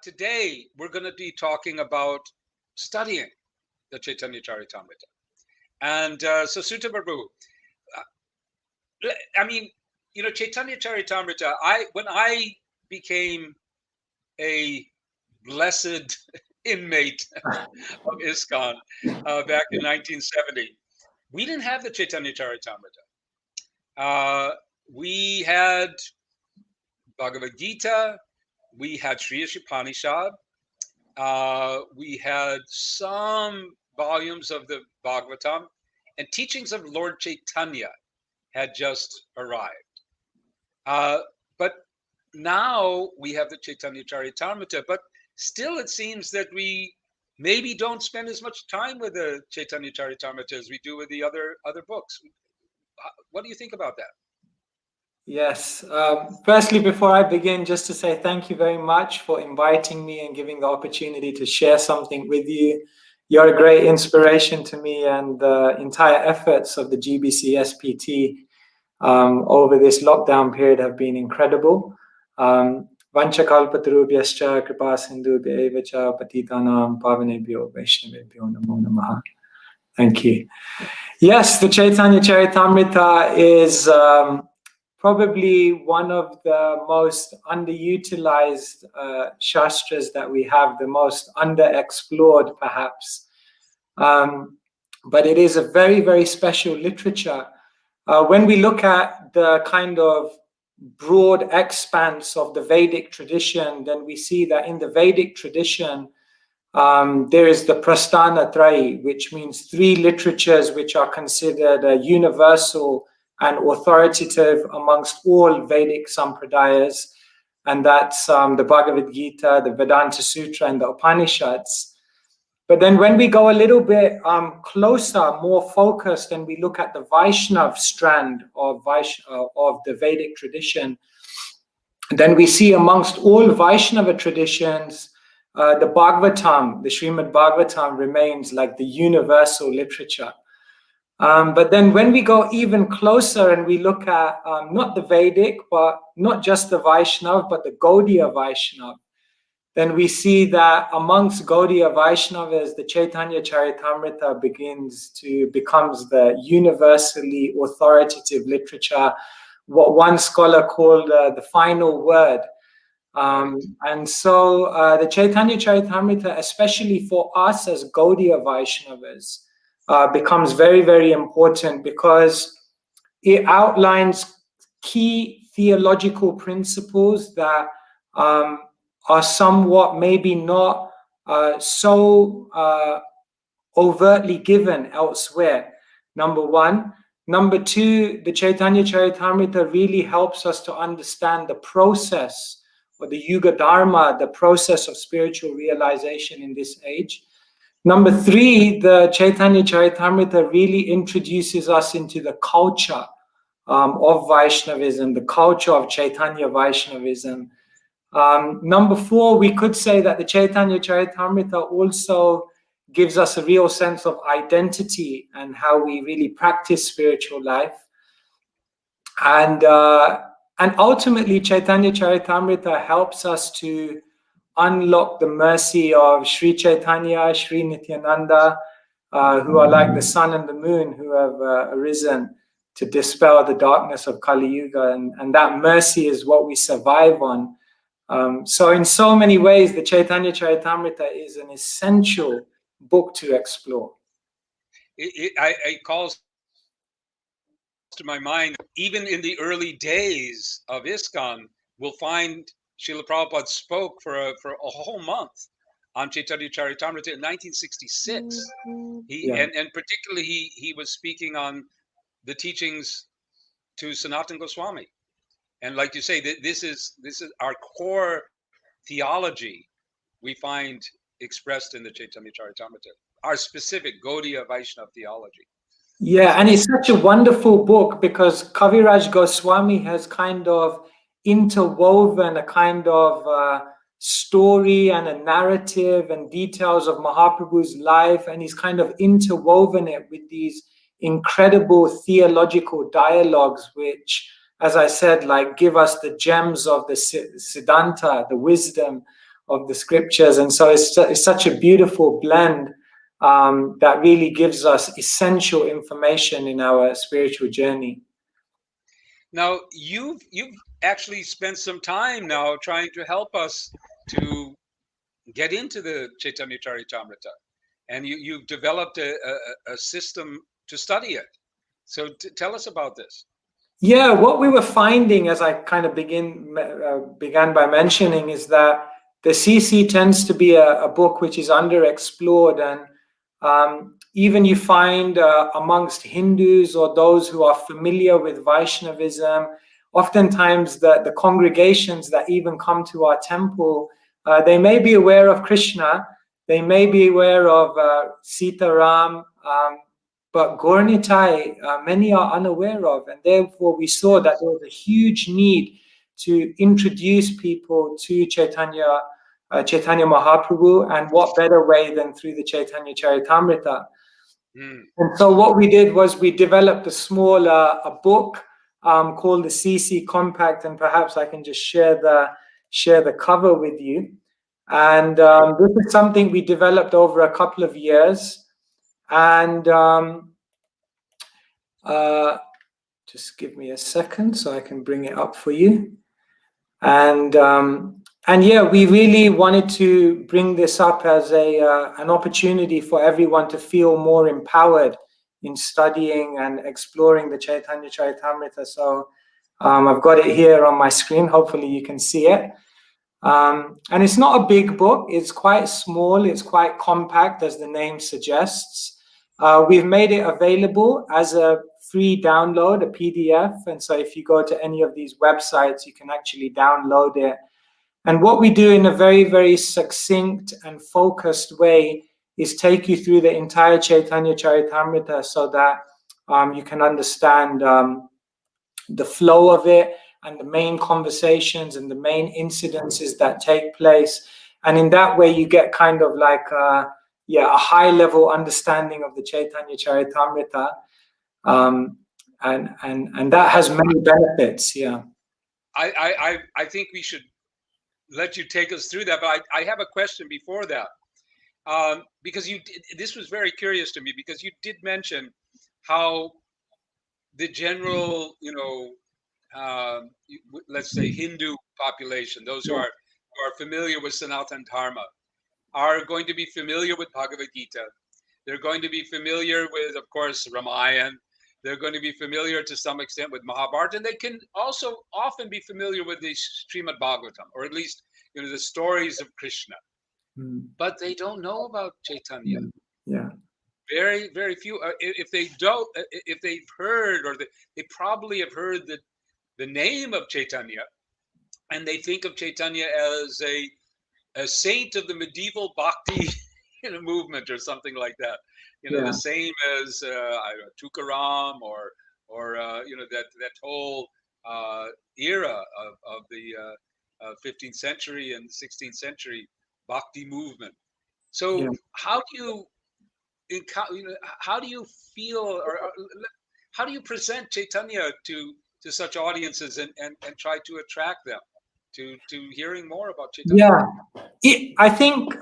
Today, we're going to be talking about studying the Caitanya-caritamrta. And so, Sutta Prabhu, I mean, you know, Caitanya-caritamrta, when I became a blessed inmate of ISKCON back in 1970, we didn't have the Caitanya-caritamrta. We had Bhagavad Gita, we had Sri Upanishad, we had some volumes of the Bhagavatam, and teachings of Lord Chaitanya had just arrived. But now we have the Caitanya-caritamrta, but still it seems that we maybe don't spend as much time with the Caitanya-caritamrta as we do with the other books. What do you think about that? Yes. Firstly, before I begin, just to say thank you very much for inviting me and giving the opportunity to share something with you. You're a great inspiration to me, and the entire efforts of the GBC SPT over this lockdown period have been incredible. Vanchakalpatarubhyascha kripa sindhubhya cha patitanam pavanebhyo vaishnavebhyo namo namaha. Thank you. Yes, the Caitanya-caritamrta is probably one of the most underutilized shastras that we have, the most underexplored perhaps. But it is a very, very special literature. When we look at the kind of broad expanse of the Vedic tradition, then we see that in the Vedic tradition, there is the Prasthana Trayi, which means three literatures which are considered universal and authoritative amongst all Vedic sampradayas, and that's the Bhagavad Gita, the Vedanta Sutra, and the Upanishads. But then when we go a little bit closer, more focused, and we look at the Vaishnav strand of the Vedic tradition, then we see amongst all Vaishnava traditions, the Bhagavatam, the Srimad Bhagavatam, remains like the universal literature. But then when we go even closer and we look at not the Vedic, but not just the Vaishnav, but the Gaudiya Vaishnav, then we see that amongst Gaudiya Vaishnavas, the Caitanya-caritamrta becomes the universally authoritative literature, what one scholar called the final word. And so the Caitanya-caritamrta, especially for us as Gaudiya Vaishnavas, becomes very, very important because it outlines key theological principles that are somewhat maybe not so overtly given elsewhere, number one. Number two, the Caitanya-caritamrta really helps us to understand the process, or the Yuga Dharma, the process of spiritual realization in this age. Number three, the Caitanya-caritamrta really introduces us into the culture of Vaishnavism, the culture of Chaitanya Vaishnavism. Number four, we could say that the Caitanya-caritamrta also gives us a real sense of identity and how we really practice spiritual life. And ultimately, Caitanya-caritamrta helps us to unlock the mercy of Sri Chaitanya, Sri Nityananda, who are like the sun and the moon who have arisen to dispel the darkness of Kali Yuga, and that mercy is what we survive on. So in so many ways, the Caitanya-caritamrta is an essential book to explore. It calls to my mind, even in the early days of ISKCON, we'll find Srila Prabhupada spoke for a whole month on Caitanya-caritamrta in 1966. And particularly he was speaking on the teachings to Sanatana Goswami. And like you say, this is our core theology we find expressed in the Caitanya-caritamrta, our specific Gaudiya Vaishnava theology. Yeah, and it's such a wonderful book because Kaviraj Goswami has kind of interwoven a kind of story and a narrative and details of Mahaprabhu's life, and he's kind of interwoven it with these incredible theological dialogues which, as I said, like give us the gems of the Siddhanta, the wisdom of the scriptures. And so it's such a beautiful blend that really gives us essential information in our spiritual journey. Now, you've actually spent some time now trying to help us to get into the Caitanya-caritamrta, and you've developed a system to study it. So tell us about this. Yeah, what we were finding, as I kind of began by mentioning, is that the CC tends to be a book which is underexplored, and even you find amongst Hindus or those who are familiar with Vaishnavism, oftentimes the congregations that even come to our temple, they may be aware of Krishna, they may be aware of Sita Ram, but Gaur Nitai, many are unaware of, and therefore we saw that there was a huge need to introduce people to Chaitanya Mahaprabhu, and what better way than through the Caitanya-caritamrta. And so what we did was we developed a small a book called the CC Compact, and perhaps I can just share the cover with you. And this is something we developed over a couple of years. And just give me a second so I can bring it up for you. And yeah, we really wanted to bring this up as an opportunity for everyone to feel more empowered in studying and exploring the Caitanya-caritamrta. So I've got it here on my screen. Hopefully you can see it. And it's not a big book. It's quite small. It's quite compact, as the name suggests. We've made it available as a free download, a PDF. And so if you go to any of these websites, you can actually download it. And what we do in a very, very succinct and focused way is take you through the entire Caitanya-caritamrta so that you can understand the flow of it, and the main conversations and the main incidences that take place. And in that way, you get kind of like a high level understanding of the Caitanya-caritamrta. And that has many benefits. Yeah. I think we should let you take us through that, but I have a question before that. Because this was very curious to me, because you did mention how the general, let's say Hindu population, those who are familiar with Sanatana Dharma, are going to be familiar with Bhagavad Gita. They're going to be familiar with, of course, Ramayana. They're going to be familiar to some extent with Mahabharata, and they can also often be familiar with the Srimad Bhagavatam, or at least the stories of Krishna. But they don't know about Chaitanya. Yeah. Very, very few. If they don't, if they've heard, or they probably have heard the name of Chaitanya, and they think of Chaitanya as a saint of the medieval bhakti movement or something like that. The same as Tukaram or that whole era of the 15th century and 16th century bhakti movement. So how do you feel, or how do you present Chaitanya to such audiences and try to attract them to hearing more about Chaitanya? I think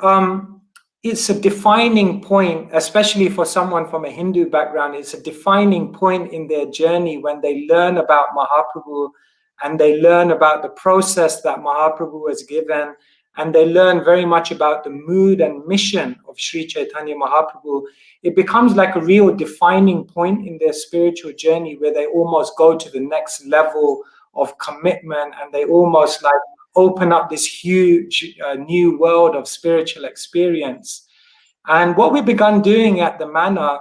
it's a defining point, especially for someone from a Hindu background. It's a defining point in their journey when they learn about Mahaprabhu, and they learn about the process that Mahaprabhu has given, and they learn very much about the mood and mission of Sri Chaitanya Mahaprabhu. It becomes like a real defining point in their spiritual journey, where they almost go to the next level of commitment, and they almost like open up this huge new world of spiritual experience. And what we began doing at the Manor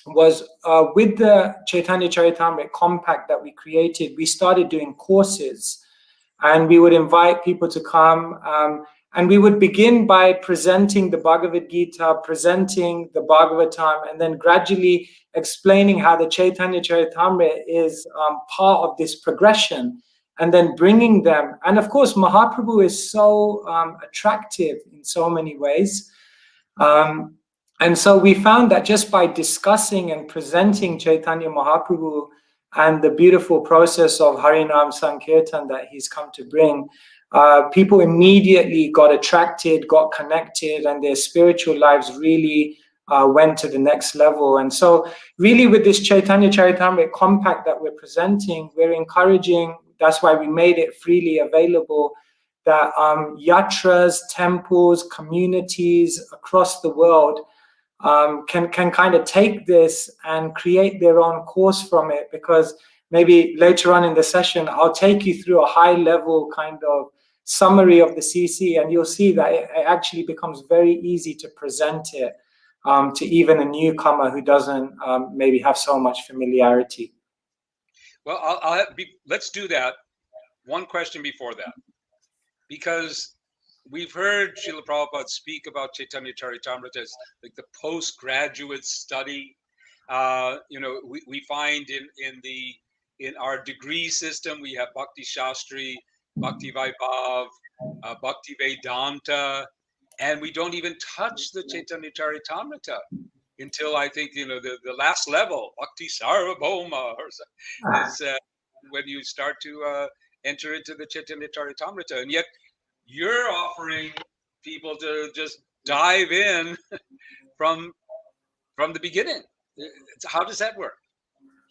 was with the Caitanya-caritamrta Compact that we created, we started doing courses, and we would invite people to come, and we would begin by presenting the Bhagavad Gita, presenting the Bhagavatam, and then gradually explaining how the Caitanya-caritamrta is part of this progression, and then bringing them. And of course, Mahaprabhu is so attractive in so many ways. And so we found that just by discussing and presenting Chaitanya Mahaprabhu and the beautiful process of Harinam Sankirtan that he's come to bring, people immediately got attracted, got connected, and their spiritual lives really went to the next level. And so really with this Caitanya-caritamrta compact that we're presenting, we're encouraging, that's why we made it freely available, that yatras, temples, communities across the world can kind of take this and create their own course from it, because maybe later on in the session, I'll take you through a high level kind of summary of the CC, and you'll see that it actually becomes very easy to present it to even a newcomer who doesn't maybe have so much familiarity. Well, let's do that. One question before that, because we've heard Srila Prabhupada speak about Caitanya-caritamrta as like the postgraduate study. We find in our degree system, we have Bhakti Shastri, Bhakti Vaibhav, Bhakti Vedanta, and we don't even touch the Caitanya-caritamrta until I think the last level, Bhakti Sarvabhauma, is when you start to enter into the Caitanya-caritamrta, and yet you're offering people to just dive in from the beginning. How does that work?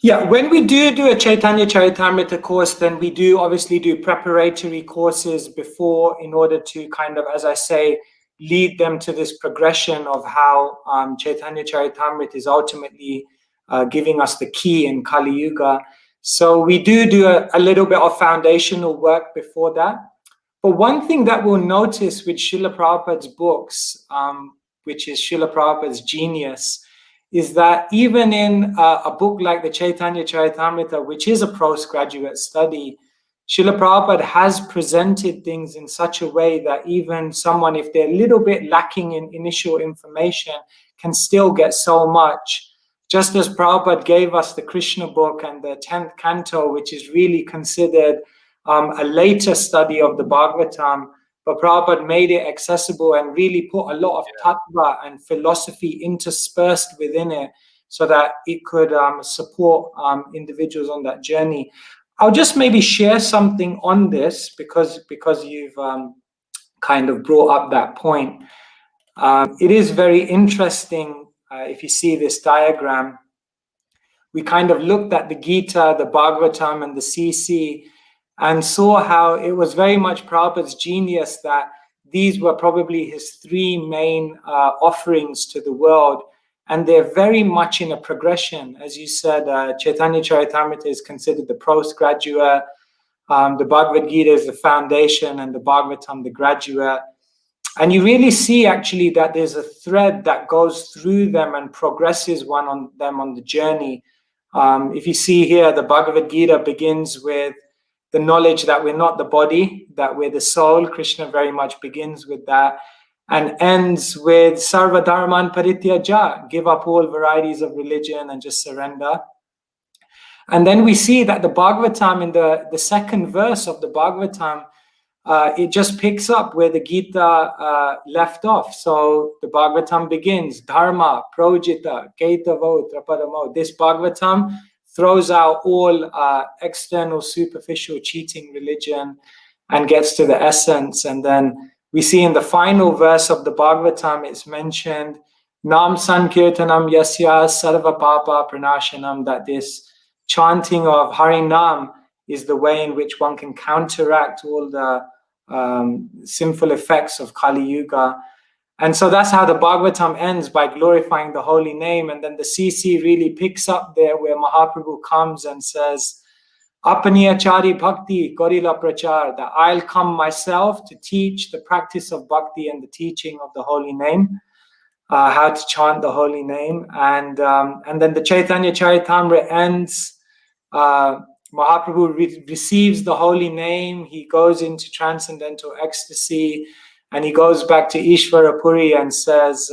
Yeah, when we do a Caitanya-caritamrta course, then we do obviously do preparatory courses before, in order to kind of, as I say, lead them to this progression of how Caitanya-caritamrta is ultimately giving us the key in Kali Yuga. So we do a little bit of foundational work before that. But one thing that we'll notice with Srila Prabhupada's books, which is Srila Prabhupada's genius, is that even in a book like the Caitanya-caritamrta, which is a postgraduate study, Srila Prabhupada has presented things in such a way that even someone, if they're a little bit lacking in initial information, can still get so much. Just as Prabhupada gave us the Krishna book and the 10th canto, which is really considered a later study of the Bhagavatam, but Prabhupada made it accessible and really put a lot of tattva and philosophy interspersed within it so that it could support individuals on that journey. I'll just maybe share something on this because you've kind of brought up that point. It is very interesting if you see this diagram. We kind of looked at the Gita, the Bhagavatam, and the CC, and saw how it was very much Prabhupada's genius that these were probably his three main offerings to the world. And they're very much in a progression. As you said, Caitanya-caritamrta is considered the postgraduate, the Bhagavad Gita is the foundation, and the Bhagavatam the graduate. And you really see actually that there's a thread that goes through them and progresses one on them on the journey. If you see here, the Bhagavad Gita begins with the knowledge that we're not the body, that we're the soul. Krishna very much begins with that, and ends with Sarva Dharman Parityaja, give up all varieties of religion and just surrender. And then we see that the Bhagavatam, in the second verse of the Bhagavatam, it just picks up where the Gita left off. So the Bhagavatam begins, Dharma, Projita, Kaitavo, Trapadamo. This Bhagavatam throws out all external, superficial, cheating religion and gets to the essence. And then we see in the final verse of the Bhagavatam, it's mentioned, Nam Sankirtanam Yasya Sarva Papa Pranashanam, that this chanting of Hari Nam is the way in which one can counteract all the sinful effects of Kali Yuga. And so that's how the Bhagavatam ends, by glorifying the holy name. And then the CC really picks up there where Mahaprabhu comes and says, Apaniyachari Bhakti Korila Prachar, that I'll come myself to teach the practice of bhakti and the teaching of the holy name, how to chant the holy name. And then the Caitanya-caritamrta ends. Mahaprabhu receives the holy name. He goes into transcendental ecstasy, and he goes back to Ishvara Puri and says,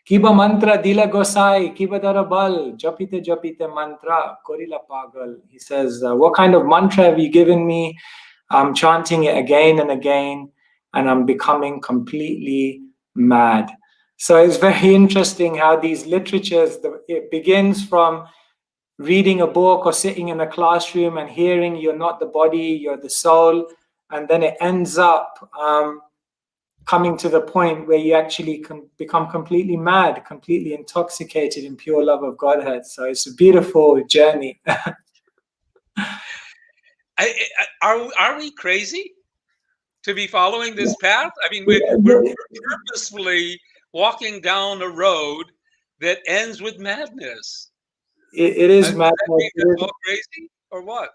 Kiba mantra dila gosai, kiba darabal, japite japite mantra, korila pagal. He says, what kind of mantra have you given me? I'm chanting it again and again, and I'm becoming completely mad. So it's very interesting how these literatures, it begins from reading a book or sitting in a classroom and hearing you're not the body, you're the soul. and then it ends up coming to the point where you actually can become completely mad, completely intoxicated in pure love of Godhead. So it's a beautiful journey. Are we crazy to be following this path? I mean, we're purposefully walking down a road that ends with madness. It is madness. That's all crazy, or what?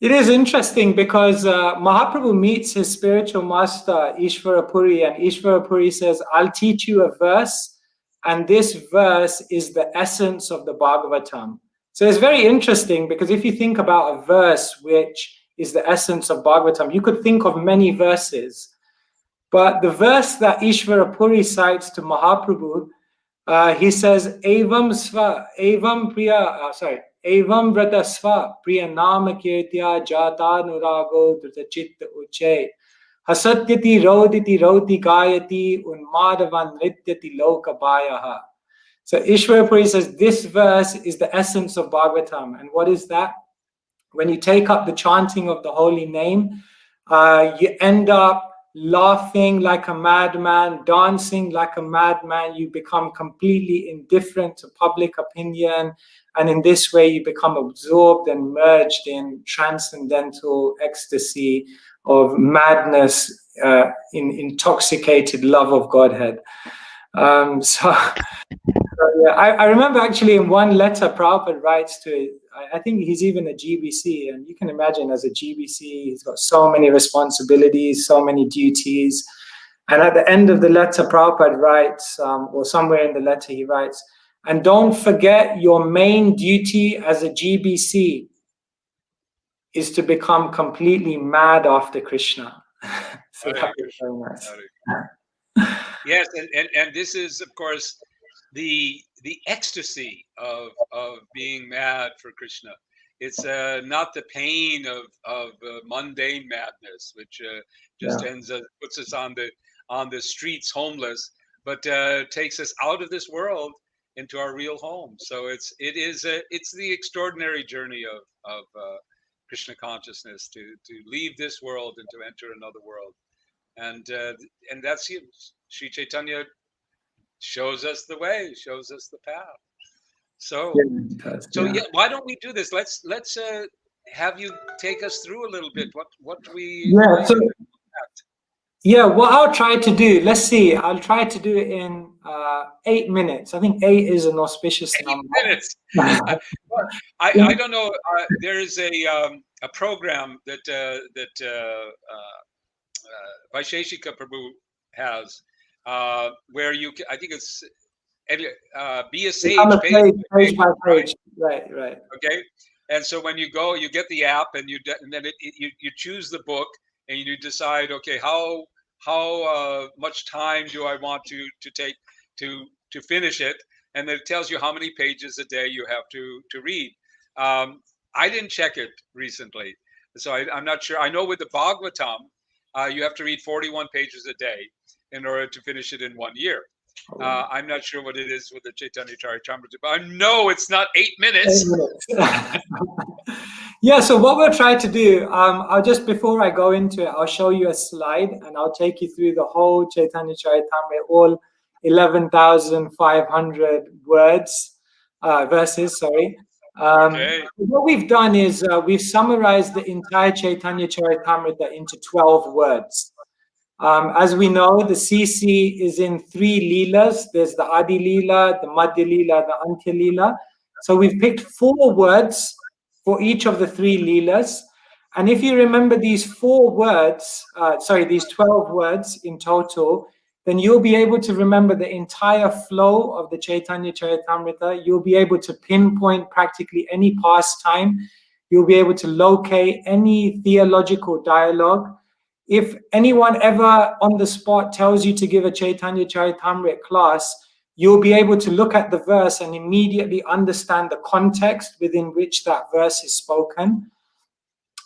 It is interesting because Mahaprabhu meets his spiritual master, Ishvara Puri, and Ishvara Puri says, I'll teach you a verse, and this verse is the essence of the Bhagavatam. So it's very interesting because if you think about a verse which is the essence of Bhagavatam, you could think of many verses. But the verse that Ishvara Puri cites to Mahaprabhu, he says, Evam vrata sva priya nama kirtya jata nurago drita chitta uche hasatyati roti gayati unmadavan nityati loka bayaha. So Ishvara Puri says this verse is the essence of Bhagavatam. And what is that? When you take up the chanting of the holy name, you end up laughing like a madman, dancing like a madman. You become completely indifferent to public opinion. And in this way, you become absorbed and merged in transcendental ecstasy of madness, in intoxicated love of Godhead. Yeah, I remember actually in one letter Prabhupada writes to, I think he's even a GBC, and you can imagine as a GBC, he's got so many responsibilities, so many duties. And at the end of the letter, Prabhupada writes, or somewhere in the letter he writes, and don't forget your main duty as a GBC is to become completely mad after Krishna. So that was very nice. Yes, and this is, of course, the ecstasy of being mad for Krishna. It's not the pain of mundane madness, which just puts us on the streets homeless, but takes us out of this world into our real home. So it's the extraordinary journey of Krishna consciousness to leave this world and to enter another world, and that's Sri Chaitanya shows us the way, shows us the path. So yeah, why don't we do this? Let's have you take us through a little bit what we what I'll try to do, let's see, I'll try to do it in 8 minutes. I think 8 is an auspicious number. 8 minutes. I don't know. There is a program that Vaisheshika Prabhu has, where you can, I think it's be a sage page by page. Right. Okay, and so when you go, you get the app, and then you choose the book, and you decide, okay, how much time do I want to take to finish it, and then it tells you how many pages a day you have to read. I didn't check it recently, so I'm not sure. I know with the Bhagavatam, you have to read 41 pages a day in order to finish it in 1 year. I'm not sure what it is with the Caitanya-caritamrta, but I know it's not 8 minutes. 8 minutes. Yeah, so what we'll try to do, I'll just, before I go into it, I'll show you a slide, and I'll take you through the whole Caitanya-caritamrta, all 11,500 verses, sorry. What we've done is we've summarized the entire Caitanya-caritamrta into 12 words. As we know, the CC is in 3 leelas. There's the Adi Leela, the Madhya Leela, the Antya Leela. So we've picked 4 words for each of the 3 leelas. And if you remember these 4 words, these 12 words in total, then you'll be able to remember the entire flow of the Caitanya-caritamrta. You'll be able to pinpoint practically any pastime. You'll be able to locate any theological dialogue. If anyone ever on the spot tells you to give a Caitanya-caritamrta class, you'll be able to look at the verse and immediately understand the context within which that verse is spoken.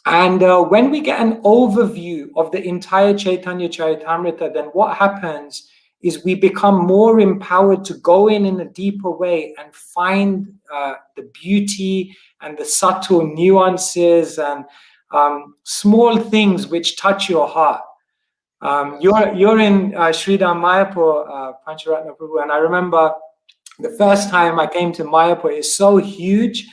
And when we get an overview of the entire Caitanya-caritamrta, then what happens is we become more empowered to go in a deeper way and find the beauty and the subtle nuances and small things which touch your heart. You're in Sridham Mayapur, Pancharatna Prabhu, and I remember the first time I came to Mayapur, it's so huge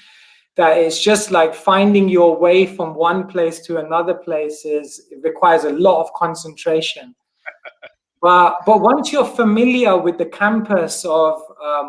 that it's just like finding your way from one place to another place it requires a lot of concentration. But once you're familiar with the campus of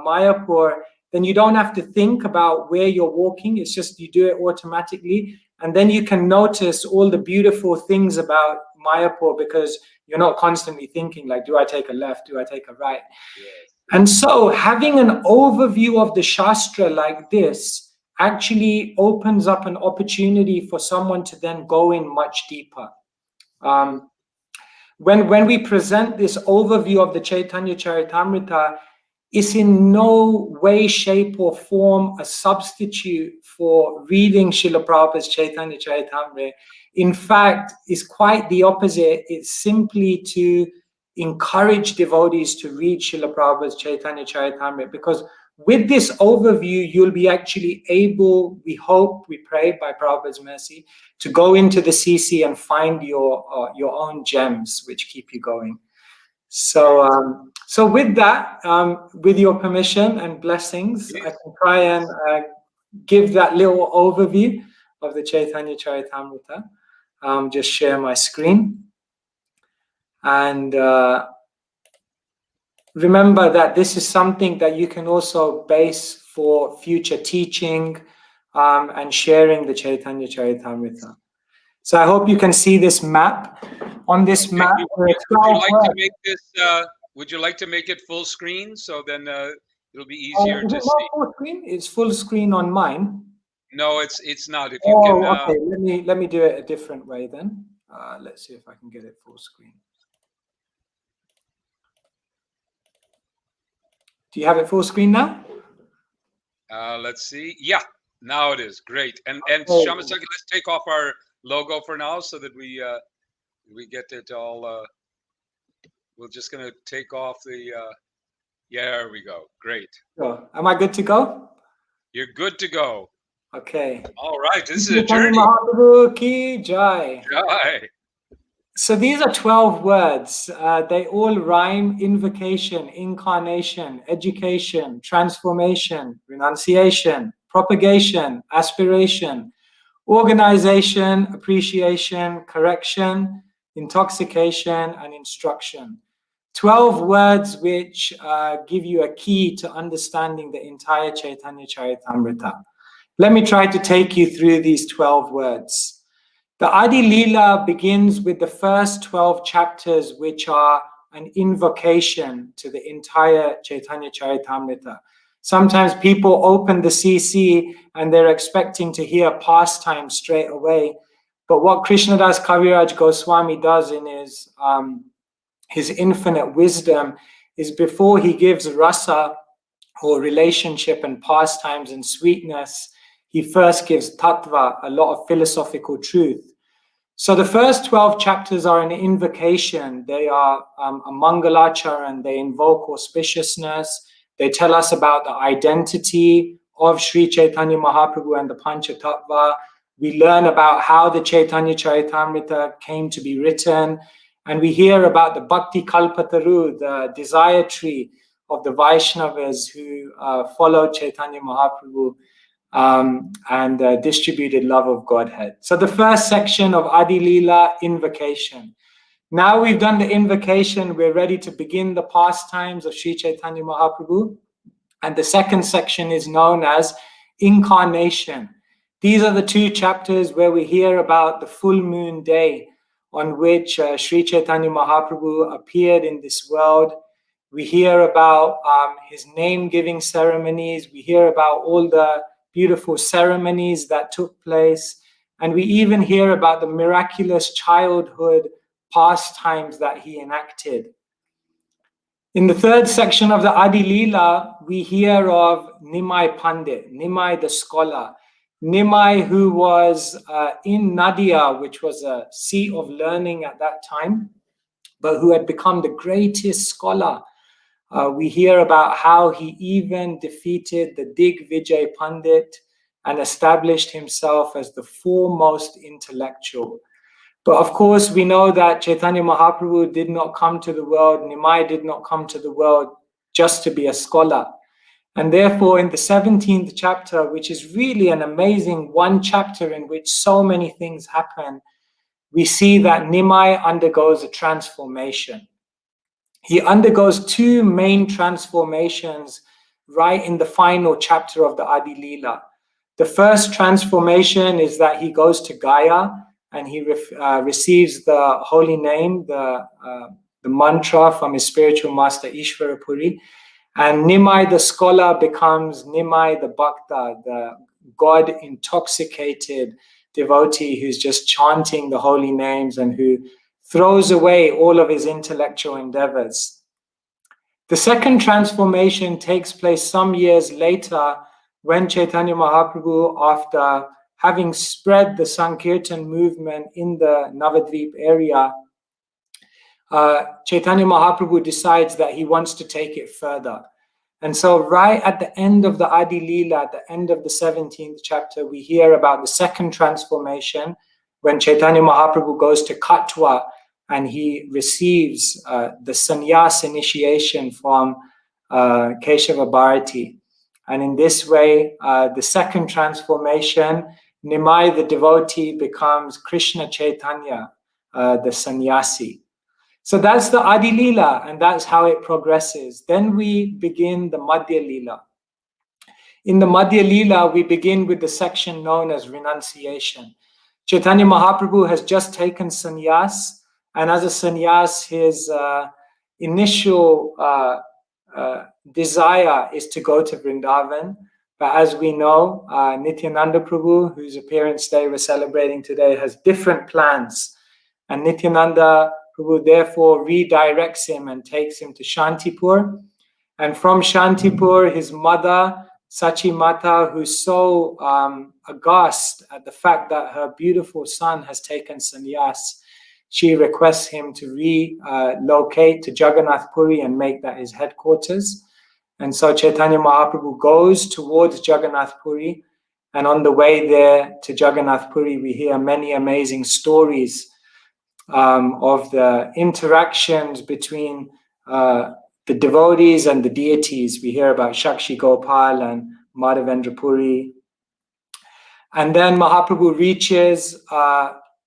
Mayapur, then you don't have to think about where you're walking. It's just you do it automatically. And then you can notice all the beautiful things about Mayapur because you're not constantly thinking like, do I take a left? Do I take a right? Yes. And so having an overview of the Shastra like this actually opens up an opportunity for someone to then go in much deeper. When we present this overview of the Caitanya-caritamrta, it's in no way, shape, or form a substitute for reading Srila Prabhupada's Caitanya-caritamrta. In fact, it's quite the opposite. It's simply to encourage devotees to read Srila Prabhupada's Caitanya-caritamrta, because with this overview, you'll be actually able, we hope, we pray by Prabhupada's mercy, to go into the CC and find your own gems which keep you going. So, so with that, with your permission and blessings, I can try and give that little overview of the Caitanya-caritamrta. Just share my screen. And remember that this is something that you can also base for future teaching and sharing the Caitanya-caritamrta. So I hope you can see this map. On this map, would you like to make it full screen so then it'll be easier to see? Full screen? It's full screen on mine. No, it's not. If you can. Okay. Let me do it a different way then. Let's see if I can get it full screen. Do you have it full screen now? Let's see. Yeah, now it is. Great. And Shamasaki, let's take off our logo for now so that we get it all. We're just going to take off the. Yeah, there we go. Great. Sure. Am I good to go? You're good to go. Okay. All right. This is a journey. Mahaprabhu ki jai. Jai. So these are 12 words. They all rhyme: invocation, incarnation, education, transformation, renunciation, propagation, aspiration, organization, appreciation, correction, intoxication, and instruction. 12 words which give you a key to understanding the entire Caitanya-caritamrta. Let me try to take you through these 12 words. The Adi Leela begins with the first 12 chapters, which are an invocation to the entire Caitanya-caritamrta. Sometimes people open the CC and they're expecting to hear pastime straight away. But what Krishnadas Kaviraj Goswami does in his infinite wisdom is before he gives rasa or relationship and pastimes and sweetness, he first gives tattva, a lot of philosophical truth. So the first 12 chapters are an invocation. They are a mangalacharan. They invoke auspiciousness. They tell us about the identity of Sri Chaitanya Mahaprabhu and the Panchatattva. We learn about how the Caitanya-caritamrta came to be written. And we hear about the Bhakti Kalpataru, the desire tree of the Vaishnavas who followed Chaitanya Mahaprabhu and distributed love of Godhead. So the first section of Adi Leela, invocation. Now we've done the invocation, we're ready to begin the pastimes of Sri Chaitanya Mahaprabhu. And the second section is known as incarnation. These are the two chapters where we hear about the full moon day on which Sri Chaitanya Mahaprabhu appeared in this world. We hear about his name-giving ceremonies. We hear about all the beautiful ceremonies that took place. And we even hear about the miraculous childhood pastimes that he enacted. In the third section of the Adi Leela, we hear of Nimai Pandit, Nimai the scholar. Nimai, who was in Nadia, which was a seat of learning at that time, but who had become the greatest scholar. We hear about how he even defeated the Digvijay Pandit and established himself as the foremost intellectual. But of course, we know that Chaitanya Mahaprabhu did not come to the world, Nimai did not come to the world just to be a scholar. And therefore, in the 17th chapter, which is really an amazing one chapter in which so many things happen, we see that Nimai undergoes a transformation. He undergoes two main transformations right in the final chapter of the Adi Leela. The first transformation is that he goes to Gaya and he receives the holy name, the mantra from his spiritual master Ishvara Puri. And Nimai the scholar becomes Nimai the Bhakta, the God-intoxicated devotee who's just chanting the holy names and who throws away all of his intellectual endeavors. The second transformation takes place some years later when Chaitanya Mahaprabhu, after having spread the Sankirtan movement in the Navadvip area, Chaitanya Mahaprabhu decides that he wants to take it further. And so right at the end of the Adi Leela, at the end of the 17th chapter, we hear about the second transformation when Chaitanya Mahaprabhu goes to Katwa and he receives the sannyas initiation from Keshava Bharati. And in this way, the second transformation, Nimai the devotee becomes Krishna Chaitanya, the sannyasi. So that's the Adi Leela, and that's how it progresses. Then we begin the Madhya Leela. In the Madhya Leela, we begin with the section known as renunciation. Chaitanya Mahaprabhu has just taken sannyas, and as a sannyas, his initial desire is to go to Vrindavan. But as we know, Nityananda Prabhu, whose appearance day we're celebrating today, has different plans. And Nityananda Prabhu therefore redirects him and takes him to Shantipur. And from Shantipur, his mother, Sachi Mata, who's so aghast at the fact that her beautiful son has taken sannyas, she requests him to relocate to Jagannath Puri and make that his headquarters. And so Chaitanya Mahaprabhu goes towards Jagannath Puri. And on the way there to Jagannath Puri, we hear many amazing stories of the interactions between the devotees and the deities. We hear about Shakshi Gopal and Madhavendra Puri. And then Mahaprabhu reaches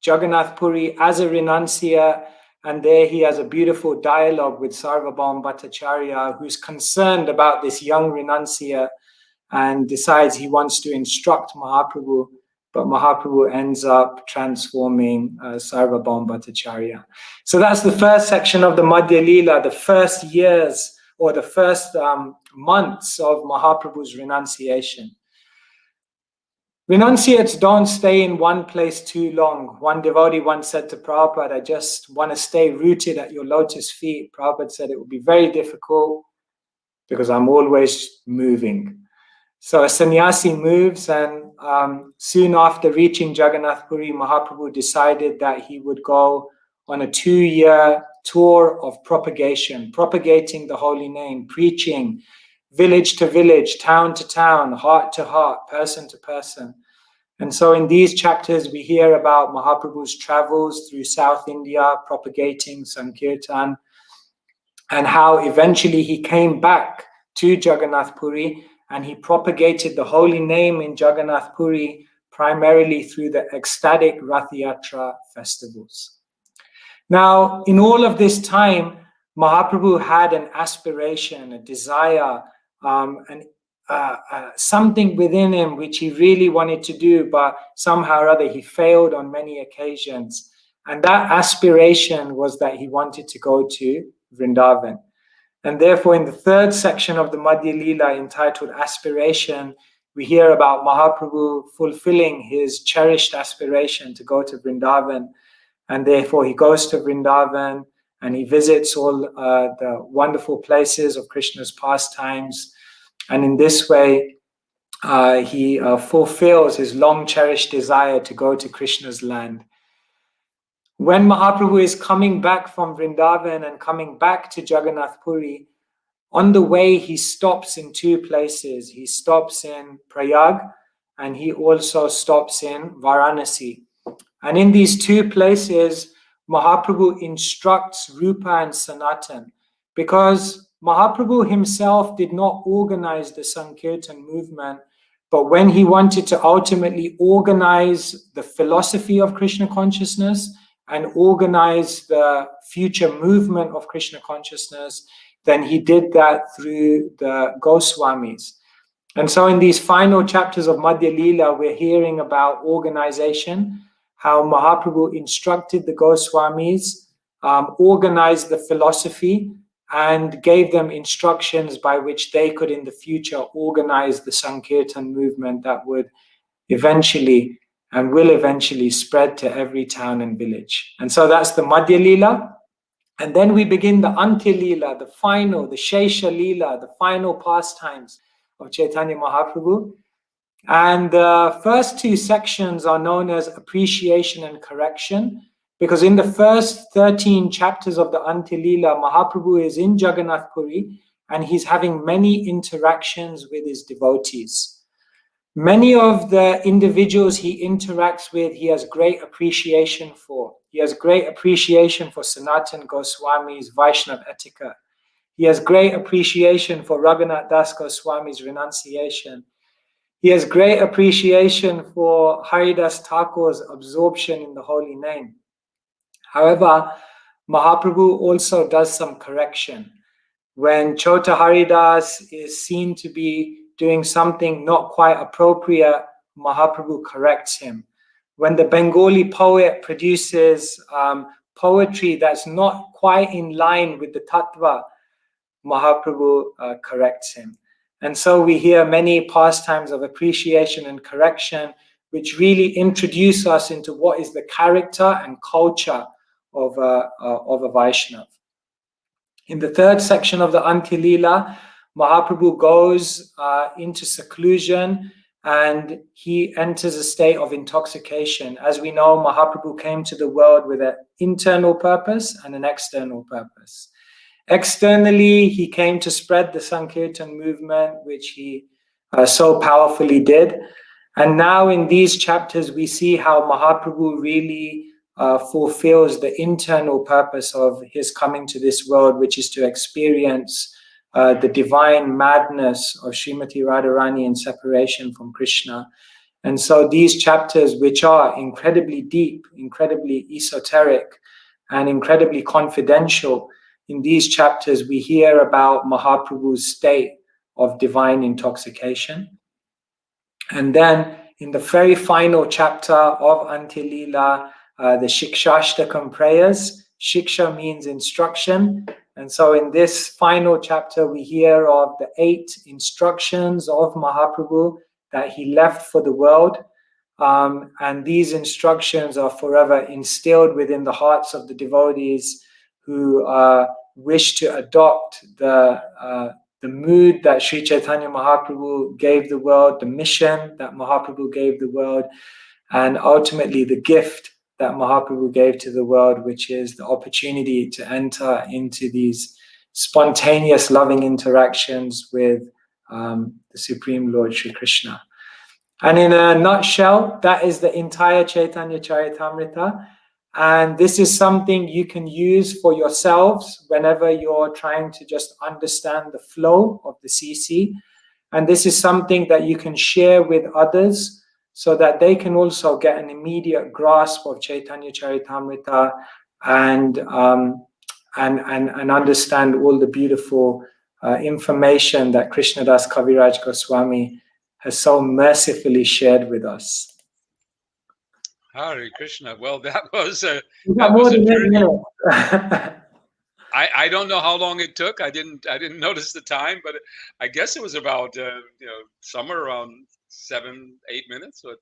Jagannath Puri as a renunciate, and there he has a beautiful dialogue with Sarvabhauma Bhattacharya, who's concerned about this young renunciate and decides he wants to instruct Mahaprabhu. But Mahaprabhu ends up transforming Sarvabhauma Bhattacharya. So that's the first section of the Madhya Leela, the first years or the first months of Mahaprabhu's renunciation. Renunciates don't stay in one place too long. One devotee once said to Prabhupada, I just want to stay rooted at your lotus feet. Prabhupada said it would be very difficult because I'm always moving. So a sannyasi moves, and soon after reaching Jagannath Puri, Mahaprabhu decided that he would go on a 2-year tour of propagation, propagating the holy name, preaching village to village, town to town, heart to heart, person to person. And so in these chapters, we hear about Mahaprabhu's travels through South India, propagating Sankirtan, and how eventually he came back to Jagannath Puri and he propagated the holy name in Jagannath Puri primarily through the ecstatic Rath Yatra festivals. Now, in all of this time, Mahaprabhu had an aspiration, a desire, something within him which he really wanted to do, but somehow or other he failed on many occasions. And that aspiration was that he wanted to go to Vrindavan. And therefore, in the third section of the Madhya Leela entitled Aspiration, we hear about Mahaprabhu fulfilling his cherished aspiration to go to Vrindavan. And therefore, he goes to Vrindavan and he visits all the wonderful places of Krishna's pastimes. And in this way, he fulfills his long cherished desire to go to Krishna's land. When Mahaprabhu is coming back from Vrindavan and coming back to Jagannath Puri, on the way he stops in two places. He stops in Prayag and he also stops in Varanasi. And in these two places, Mahaprabhu instructs Rupa and Sanatan, because Mahaprabhu himself did not organize the Sankirtan movement, but when he wanted to ultimately organize the philosophy of Krishna consciousness and organize the future movement of Krishna consciousness, then he did that through the Goswamis. And so in these final chapters of Madhya Leela, we're hearing about organization, how Mahaprabhu instructed the Goswamis, organized the philosophy, and gave them instructions by which they could in the future organize the Sankirtan movement that would eventually and will eventually spread to every town and village. And so that's the Madhya Leela. And then we begin the Antya Leela, the final, the Shesha Leela, the final pastimes of Chaitanya Mahaprabhu. And the first two sections are known as appreciation and correction, because in the first 13 chapters of the Antya Leela, Mahaprabhu is in Jagannath Puri and he's having many interactions with his devotees. Many of the individuals he interacts with, he has great appreciation for. He has great appreciation for Sanatan Goswami's Vaishnav etiquette. He has great appreciation for Raghunath Das Goswami's renunciation. He has great appreciation for Haridas Thakur's absorption in the holy name. However, Mahaprabhu also does some correction. When Chota Haridas is seen to be doing something not quite appropriate, Mahaprabhu corrects him. When the Bengali poet produces poetry that's not quite in line with the tattva, Mahaprabhu corrects him. And so we hear many pastimes of appreciation and correction, which really introduce us into what is the character and culture of a Vaishnav. In the third section of the Antya Leela, Mahaprabhu goes into seclusion and he enters a state of intoxication. As we know, Mahaprabhu came to the world with an internal purpose and an external purpose. Externally, he came to spread the Sankirtan movement, which he so powerfully did. And now in these chapters, we see how Mahaprabhu really fulfills the internal purpose of his coming to this world, which is to experience the divine madness of Srimati Radharani in separation from Krishna. And so these chapters, which are incredibly deep, incredibly esoteric, and incredibly confidential, in these chapters we hear about Mahaprabhu's state of divine intoxication. And then in the very final chapter of Antya Leela, the Shikshashtakam prayers. Shiksha means instruction. And so in this final chapter, we hear of the 8 instructions of Mahaprabhu that he left for the world. And these instructions are forever instilled within the hearts of the devotees who wish to adopt the mood that Sri Chaitanya Mahaprabhu gave the world, the mission that Mahaprabhu gave the world, and ultimately the gift that Mahaprabhu gave to the world, which is the opportunity to enter into these spontaneous loving interactions with the Supreme Lord Sri Krishna. And in a nutshell, that is the entire Caitanya-caritamrta. And this is something you can use for yourselves whenever you're trying to just understand the flow of the CC. And this is something that you can share with others so that they can also get an immediate grasp of Caitanya-caritamrta and understand all the beautiful information that Krishnadas Kaviraj Goswami has so mercifully shared with us. Hare Krishna. Well, that was a journey. I don't know how long it took. I didn't notice the time, but I guess it was about somewhere around 7-8 minutes. But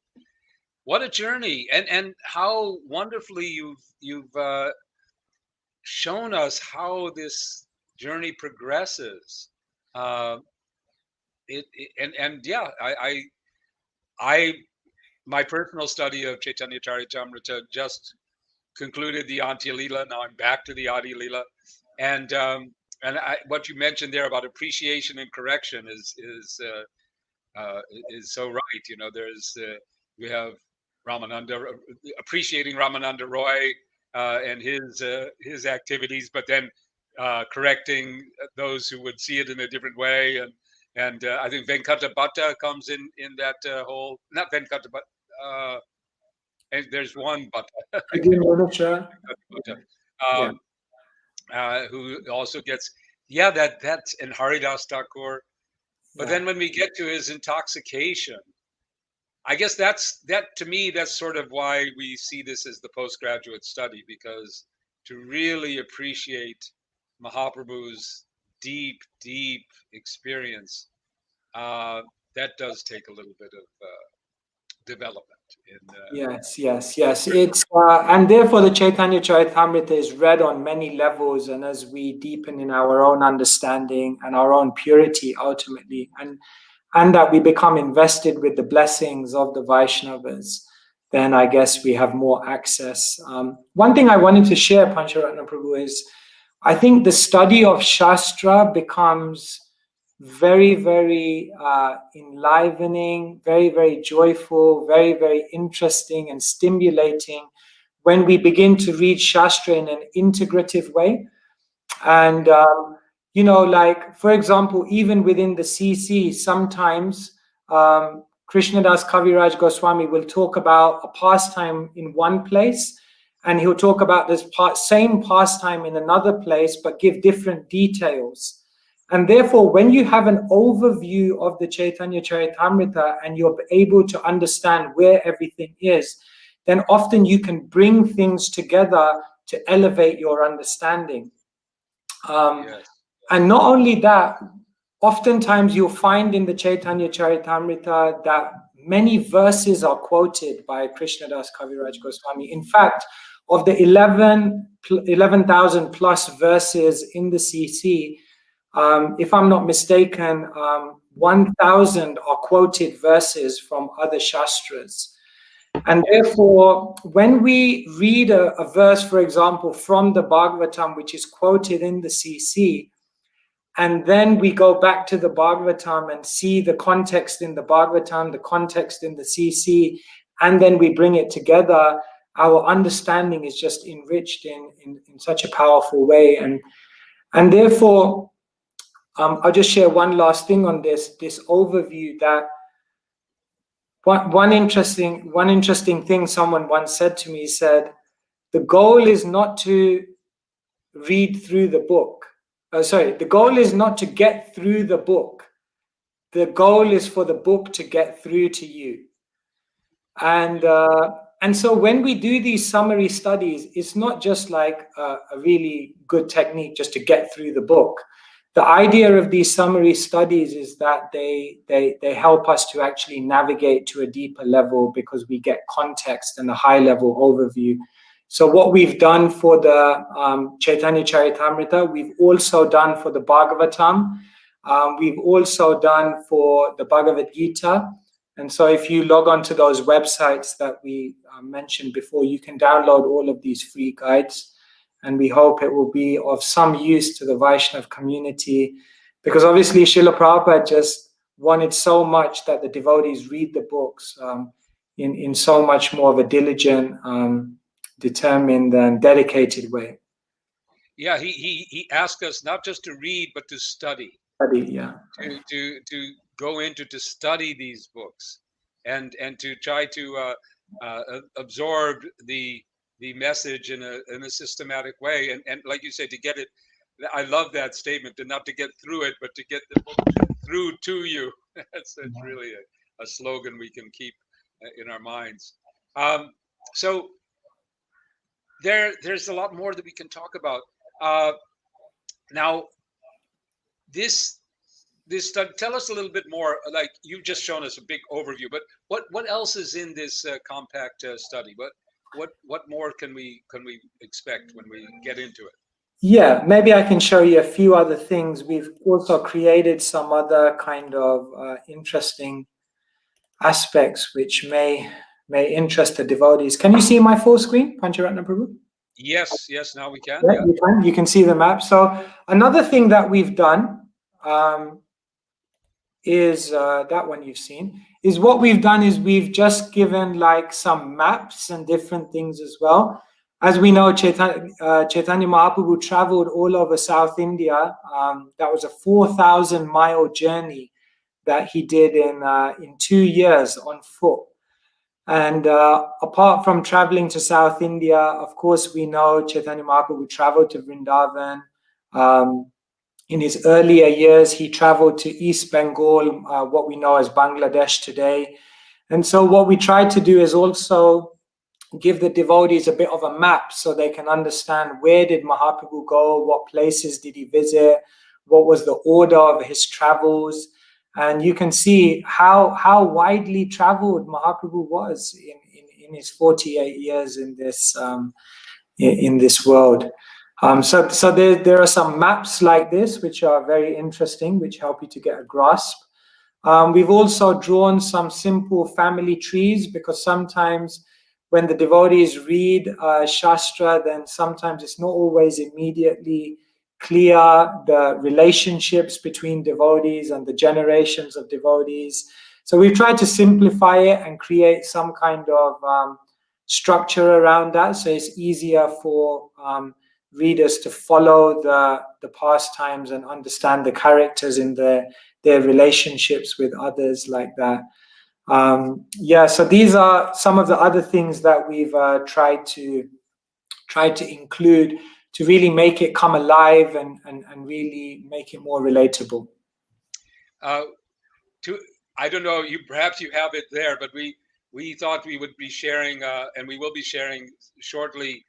what a journey, and how wonderfully you've shown us how this journey progresses. My personal study of Caitanya-caritamrta just concluded the Antya Leela. Now I'm back to the Adi Leela, and what you mentioned there about appreciation and correction is is so right. You know, there's we have Ramananda, appreciating Ramananda Roy and his activities, but then correcting those who would see it in a different way, and I think Venkata Bhatta comes in that whole, not Venkata, but and there's one Bhatta, who also gets, that's and Haridas Thakur. But then when we get to his intoxication, I guess that to me, that's sort of why we see this as the postgraduate study, because to really appreciate Mahaprabhu's deep, deep experience, that does take a little bit of development. Yes. It's and therefore the Caitanya-caritamrta is read on many levels, and as we deepen in our own understanding and our own purity ultimately, and that we become invested with the blessings of the Vaishnavas, then I guess we have more access. One thing I wanted to share, Pancharatna Prabhu, is I think the study of Shastra becomes very, very enlivening, very, very joyful, very, very interesting and stimulating when we begin to read Shastra in an integrative way. And you know, like, for example, even within the CC, sometimes Krishnadas Kaviraj Goswami will talk about a pastime in one place, and he'll talk about this same pastime in another place, but give different details. And therefore, when you have an overview of the Caitanya-caritamrta and you're able to understand where everything is, then often you can bring things together to elevate your understanding. And not only that, oftentimes you'll find in the Caitanya-caritamrta that many verses are quoted by Krishnadas Kaviraj Goswami. In fact, of the 11,000 plus verses in the CC, if I'm not mistaken, 1,000 are quoted verses from other Shastras. And therefore, when we read a verse, for example, from the Bhagavatam, which is quoted in the CC, and then we go back to the Bhagavatam and see the context in the Bhagavatam, the context in the CC, and then we bring it together, our understanding is just enriched in such a powerful way. And therefore, I'll just share one last thing on this overview, that one interesting thing someone once said to me, said, the goal is not to read through the book. The goal is not to get through the book. The goal is for the book to get through to you. And so when we do these summary studies, it's not just like a really good technique just to get through the book. The idea of these summary studies is that they help us to actually navigate to a deeper level, because we get context and a high level overview. So what we've done for the Caitanya-caritamrta, we've also done for the Bhagavatam. We've also done for the Bhagavad Gita. And so if you log on to those websites that we mentioned before, you can download all of these free guides. And we hope it will be of some use to the Vaishnav community, because obviously Srila Prabhupada just wanted so much that the devotees read the books in so much more of a diligent, determined and dedicated way. Yeah, he asked us not just to read, but to study. To go into, to study these books and to try to absorb the message in a systematic way, and like you say, to get it. I love that statement, not to get through it, but to get the book through to you. That's really a slogan we can keep in our minds. So there's a lot more that we can talk about. Now, this study, tell us a little bit more. Like, you've just shown us a big overview, but what else is in this compact study? What more can we expect when we get into it? Yeah, maybe I can show you a few other things. We've also created some other kind of interesting aspects which may interest the devotees. Can you see my full screen, Pancharatna Prabhu? Yes, now we can. Yeah, you can see the map. So another thing that we've done is that one you've seen. Is what we've done is we've just given like some maps and different things as well. As we know, Chaitanya Mahaprabhu traveled all over South India. That was a 4,000-mile journey that he did in 2 years on foot. And apart from traveling to South India, of course, we know Chaitanya Mahaprabhu traveled to Vrindavan. In his earlier years, he traveled to East Bengal, what we know as Bangladesh today. And so what we try to do is also give the devotees a bit of a map so they can understand where did Mahaprabhu go, what places did he visit, what was the order of his travels. And you can see how widely traveled Mahaprabhu was in his 48 years in this world. So there are some maps like this which are very interesting, which help you to get a grasp. We've also drawn some simple family trees, because sometimes when the devotees read Shastra, then sometimes it's not always immediately clear the relationships between devotees and the generations of devotees. So we've tried to simplify it and create some kind of structure around that, so it's easier for readers to follow the pastimes and understand the characters in their relationships with others like that. So these are some of the other things that we've tried to include to really make it come alive and really make it more relatable. I don't know, perhaps you have it there, but we thought we would be sharing, and we will be sharing shortly,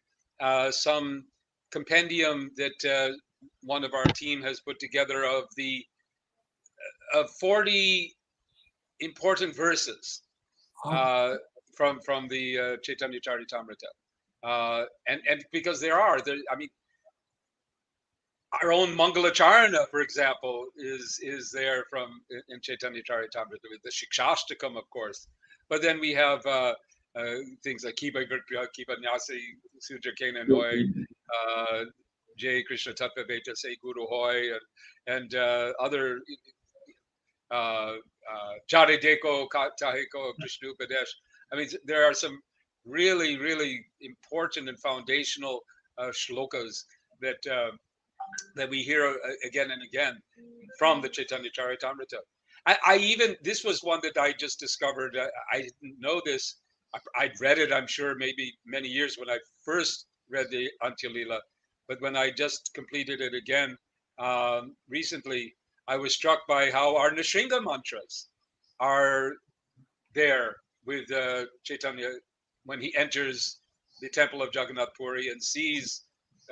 some compendium that one of our team has put together of 40 important verses from the Caitanya-caritamrta, and because I mean, our own Mangalacharna, for example, is there in Caitanya-caritamrta with the Shikshashtakam, of course, but then we have things like Kiba Virpya, Kiba Nyasi, Sudra Kena Noy, Jai Krishna Tattva Veta Se Guru Hoy, and other Jare Deko Taheko Krishna Upadesh. I mean, there are some really, really important and foundational shlokas that we hear again and again from the Caitanya-caritamrta. This was one that I just discovered. I didn't know this. I'd read it, I'm sure, maybe many years when I first read the Antya-lila, but when I just completed it again recently, I was struck by how our Nrsimha mantras are there with Chaitanya when he enters the temple of Jagannath Puri and sees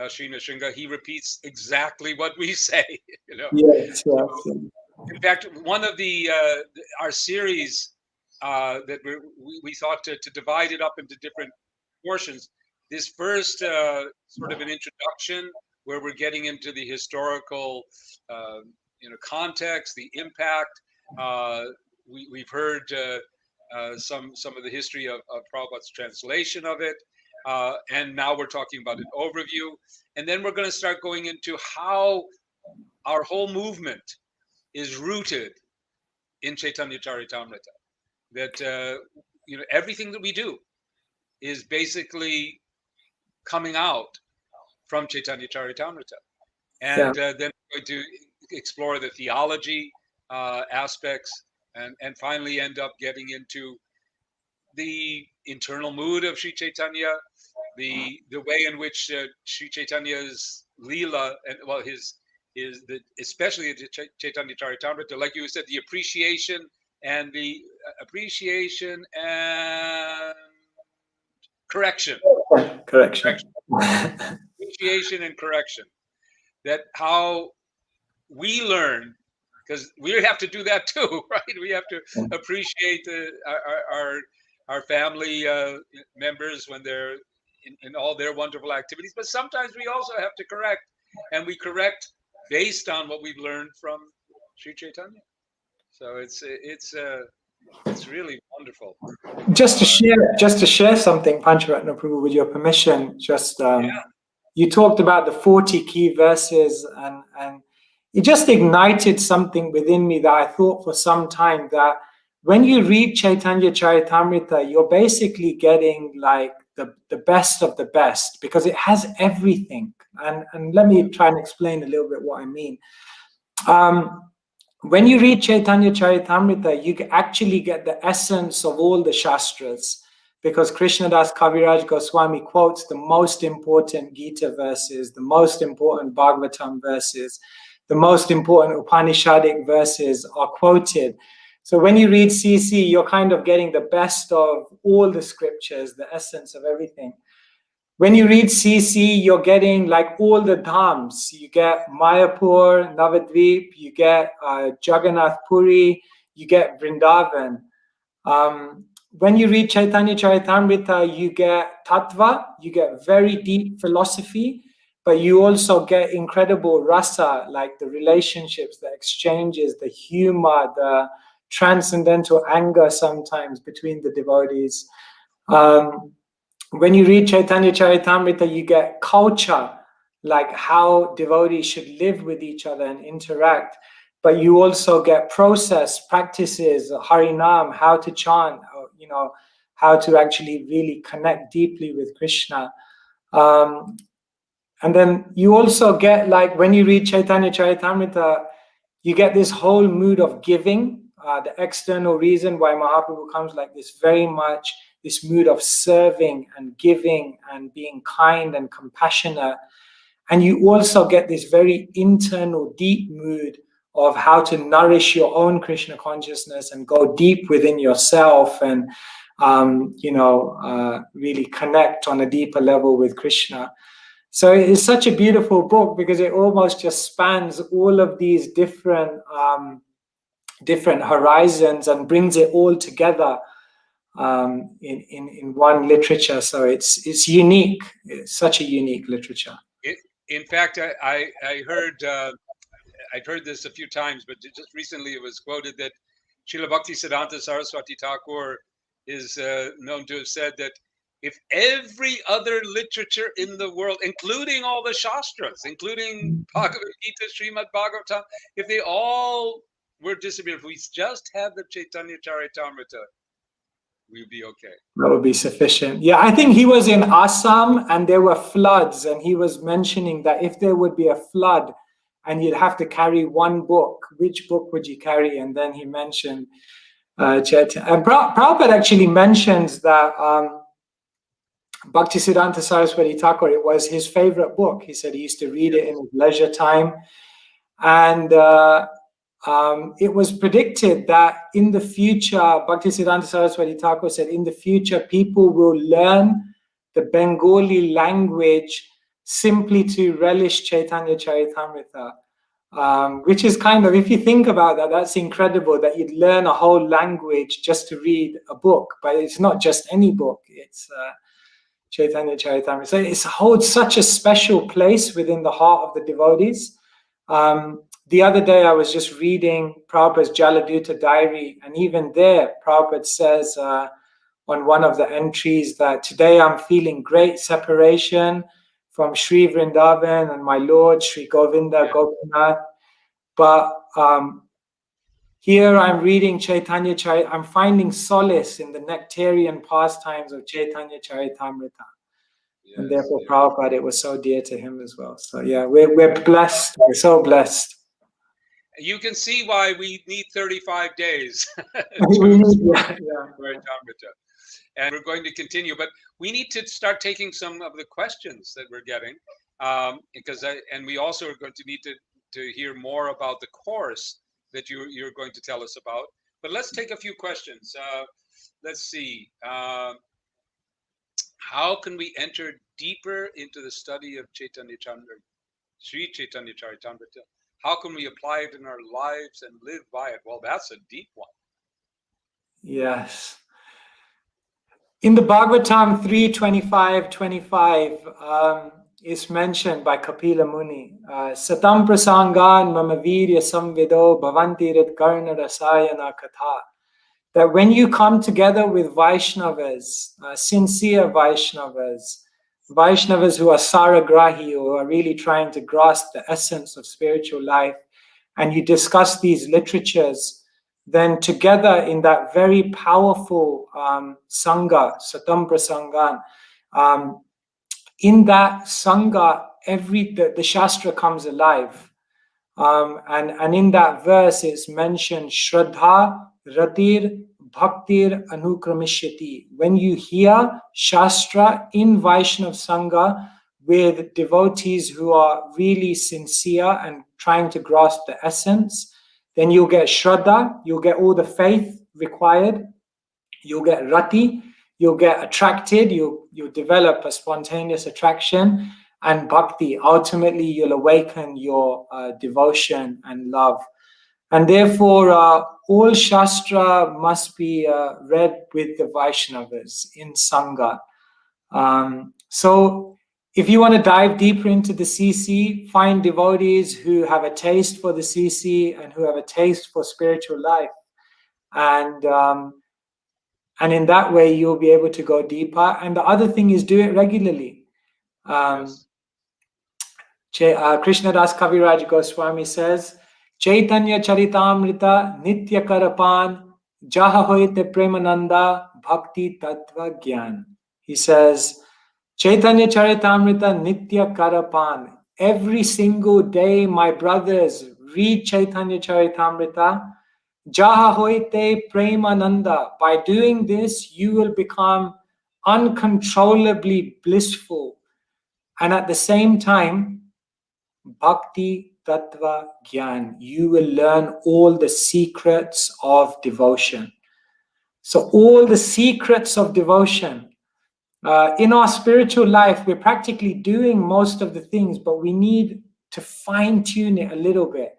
Sri Nrsimha. He repeats exactly what we say. You know. Yes. In fact, one of our series that we thought to divide it up into different portions. This first sort of an introduction where we're getting into the historical context, the impact. We've heard some of the history of Prabhupada's translation of it, and now we're talking about an overview, and then we're going to start going into how our whole movement is rooted in Caitanya-caritamrta. That everything that we do is basically coming out from Caitanya-caritamrta, and then we're going to explore the theology aspects, and finally end up getting into the internal mood of Sri Chaitanya, the way in which Sri Chaitanya's Leela, and well, especially the Caitanya-caritamrta, like you said, the appreciation and correction. Appreciation and correction. That how we learn, because we have to do that too, right? We have to appreciate our family members when they're in all their wonderful activities, but sometimes we also have to correct, and we correct based on what we've learned from Sri Chaitanya. So it's really wonderful. Just to share something, Pancharatna Prabhu, with your permission, you talked about the 40 key verses, and it just ignited something within me that I thought for some time, that when you read Caitanya-caritamrta, you're basically getting like the best of the best, because it has everything. And let me try and explain a little bit what I mean. When you read Caitanya-caritamrta, you actually get the essence of all the Shastras, because Krishnadas Kaviraj Goswami quotes the most important Gita verses, the most important Bhagavatam verses, the most important Upanishadic verses are quoted. So when you read CC, you're kind of getting the best of all the scriptures, the essence of everything. When you read CC, you're getting like all the dhams. You get Mayapur, Navadvip, you get Jagannath Puri, you get Vrindavan. When you read Caitanya-caritamrta, you get tattva, you get very deep philosophy, but you also get incredible rasa, like the relationships, the exchanges, the humor, the transcendental anger sometimes between the devotees. When you read Caitanya-caritamrta, you get culture, like how devotees should live with each other and interact. But you also get process, practices, Harinam, how to chant, you know, how to actually really connect deeply with Krishna. And then you also get, like, when you read Caitanya-caritamrta, you get this whole mood of giving. The external reason why Mahaprabhu comes like this, very much this mood of serving and giving and being kind and compassionate. And you also get this very internal, deep mood of how to nourish your own Krishna consciousness and go deep within yourself and, really connect on a deeper level with Krishna. So it's such a beautiful book because it almost just spans all of these different horizons and brings it all together in one literature. So it's unique. It's such a unique literature. In fact, I heard I've heard this a few times, but just recently it was quoted that Srila Bhaktisiddhanta Saraswati Thakur is known to have said that if every other literature in the world, including all the Shastras, including Bhagavad Gita, Srimad Bhagavatam, if they all were disappeared, if we just have the Caitanya-caritamrta, we'd be okay. That would be sufficient. Yeah, I think he was in Assam and there were floods, and he was mentioning that if there would be a flood and you'd have to carry one book, which book would you carry? And then he mentioned Chaitanya. And Prabhupada actually mentions that Bhaktisiddhanta Saraswati Thakur, it was his favorite book. He said he used to read it in his leisure time. And it was predicted that in the future, Bhaktisiddhanta Saraswati Thakur said, in the future, people will learn the Bengali language simply to relish Caitanya-caritamrta, which is kind of, if you think about that, that's incredible that you'd learn a whole language just to read a book. But it's not just any book, it's Caitanya-caritamrta. So it holds such a special place within the heart of the devotees. The other day I was just reading Prabhupada's Jaladuta diary, and even there Prabhupada says on one of the entries that today I'm feeling great separation from Sri Vrindavan and my Lord Sri Govinda Gopinath. But here I'm reading Caitanya-caritamrta, I'm finding solace in the nectarian pastimes of Caitanya-caritamrta. Yes, and therefore Prabhupada, it was so dear to him as well. So yeah, we're blessed, we're so blessed. You can see why we need 35 days And we're going to continue, but we need to start taking some of the questions that we're getting, and we also are going to need to hear more about the course that you're going to tell us about. But let's take a few questions. Let's see. How can we enter deeper into the study of Sri Caitanya-caritamrta? How can we apply it in our lives and live by it? Well, that's a deep one. Yes. In the Bhagavatam 3:25, is mentioned by Kapila Muni. Satam prasangan mama virya samvido bhavanti rit karna rasayana katha. That when you come together with Vaishnavas, sincere Vaishnavas who are saragrahi, who are really trying to grasp the essence of spiritual life, and you discuss these literatures, then together in that very powerful Sangha, Satam Prasangan, in that Sangha, the Shastra comes alive. And in that verse it's mentioned Shraddha, Ratir, Bhaktir, Anukramishati. When you hear Shastra in Vaishnav Sangha with devotees who are really sincere and trying to grasp the essence, then you'll get Shraddha, you'll get all the faith required, you'll get Rati, you'll get attracted, you'll develop a spontaneous attraction, and Bhakti. Ultimately, you'll awaken your devotion and love. And therefore, all Shastra must be read with the Vaishnavas in Sangha. So if you want to dive deeper into the CC, find devotees who have a taste for the CC and who have a taste for spiritual life. And in that way, you'll be able to go deeper. And the other thing is do it regularly. Krishnadas Kaviraj Goswami says, Caitanya-caritamrta nitya-karapan jaha hoite premananda bhakti tattva gyan. He says, Caitanya-caritamrta nitya-karapan. Every single day, my brothers, read Caitanya-caritamrita. Jaha hoite premananda. By doing this, you will become uncontrollably blissful. And at the same time, Bhakti Tattva Gyan, you will learn all the secrets of devotion. So all the secrets of devotion. In our spiritual life, we're practically doing most of the things, but we need to fine-tune it a little bit.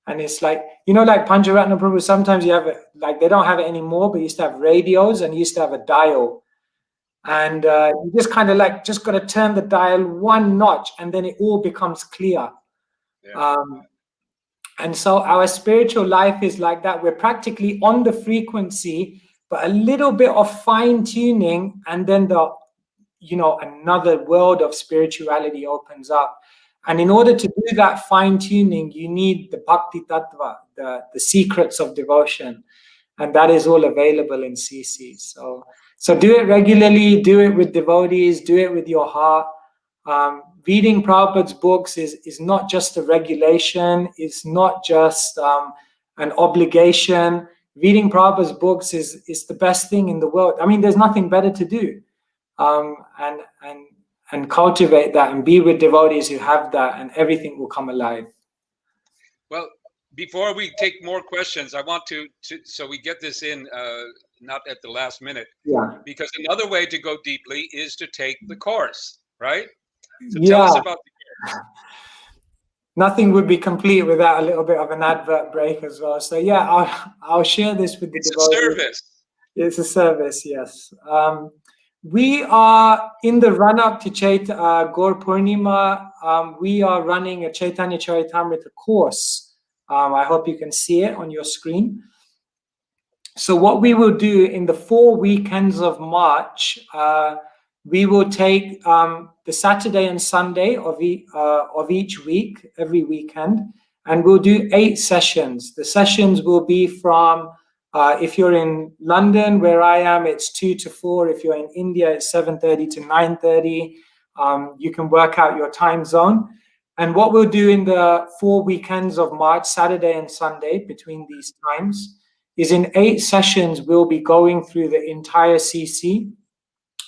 And it's like, you know, like Pancharatna Prabhu, sometimes you have it, like they don't have it anymore, but you used to have radios and you used to have a dial. And you just kind of like, just got to turn the dial one notch and then it all becomes clear. Yeah. And so our spiritual life is like that. We're practically on the frequency, but a little bit of fine tuning and then another world of spirituality opens up. And in order to do that fine tuning, you need the Bhakti Tattva, the secrets of devotion. And that is all available in CC. So do it regularly, do it with devotees, do it with your heart. Reading Prabhupada's books is not just a regulation, it's not just an obligation. Reading Prabhupada's books is the best thing in the world. I mean, there's nothing better to do. And cultivate that and be with devotees who have that, and everything will come alive. Well, before we take more questions, I want to so we get this in not at the last minute. Yeah. Because another way to go deeply is to take the course, right? So yeah. Tell us about the course. Nothing would be complete without a little bit of an advert break as well. So yeah, I'll share this with the devotees. It's a service. It's a service, yes. We are in the run-up to Gaur Purnima. We are running a Caitanya-caritamrta course. I hope you can see it on your screen. So what we will do in the 4 weekends of March, we will take the Saturday and Sunday of each week, every weekend, and we'll do 8 sessions. The sessions will be from if you're in London, where I am, it's 2 to 4. If you're in India, it's 7:30 to 9:30. You can work out your time zone. And what we'll do in the 4 weekends of March, Saturday and Sunday, between these times, is in 8 sessions, we'll be going through the entire CC.